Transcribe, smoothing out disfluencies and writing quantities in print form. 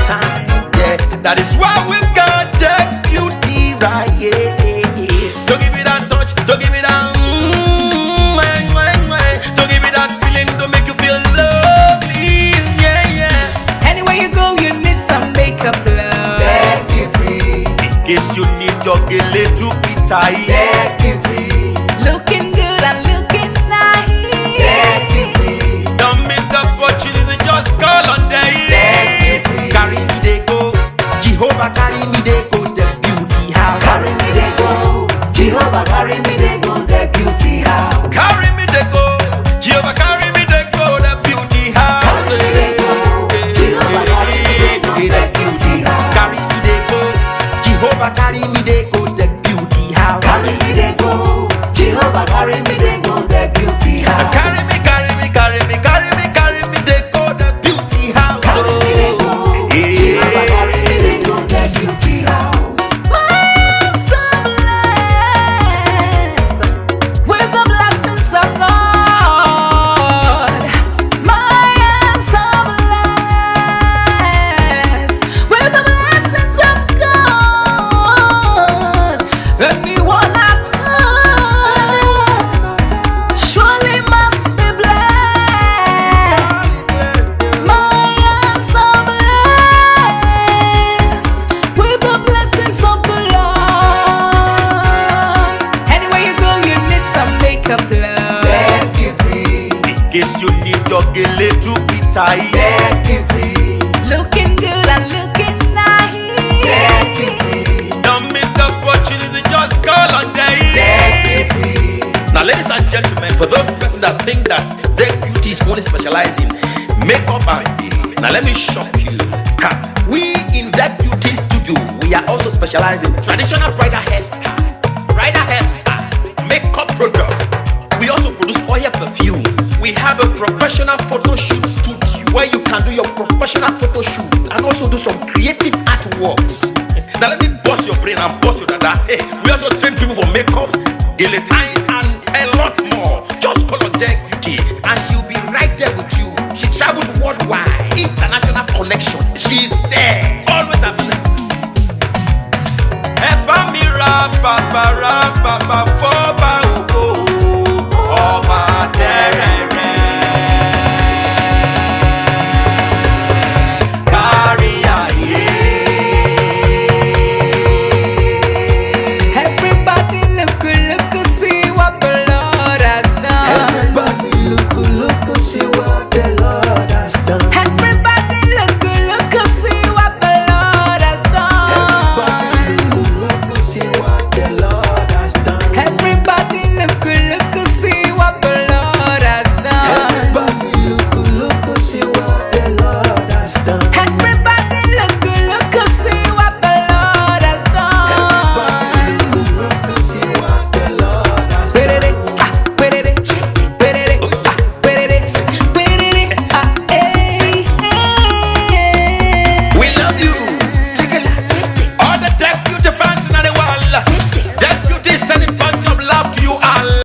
time. Yeah, that is why we got that beauty right. Yeah, don't give me that touch, don't give me that. Don't give me that feeling, don't make you feel lovely. Yeah, yeah. Anywhere you go, you need some makeup, love. That beauty. In case you need your gele to be tight. That beauty. Looking good and looking nice. That beauty. Don't miss the opportunity, just call on day. That beauty. Carry me they go, Jehovah carry me they go, the beauty house. Carry me they go, Jehovah carry me they go, the beauty house. Carry me they go, Jehovah carry me they go, the beauty house. Carry me they go, Jehovah carry me they go, the beauty house. Carry me they go, Jehovah carry me they go, the beauty house. Carry me they go, Jehovah carry me they go, the beauty house. Carry me, carry me, carry me, carry me, carry me they go, the beauty house. Carry me they go, Jehovah carry me they go, the beauty house. I'm so blessed with the blessings of God. I'm so blessed with the blessings of God. Anyone I touch surely must be blessed. I am so blessed with the blessings of the Lord. Anywhere you go, you need some makeup, love. That beauty. In case you need your gele to be tight. That beauty. Looking good and looking nice. That beauty. Don't miss the opportunity, just call on day. That beauty. Now, ladies and gentlemen, for those persons that think that their beauty is only specialized in makeup and hair, now let me shock you. Ha. We in that beauty studio, we are also specialized in traditional bridal hairstyle, makeup products. We also produce oil perfumes. We have a professional photo shoot studio where you can do your professional photo shoot and also do some creative artworks. Now let me bust your brain and bust your dada. Hey, we also train people for makeup, gele time, and a lot more. Just call on Deck Beauty and she'll be right there with you. She travels worldwide, international connection. She's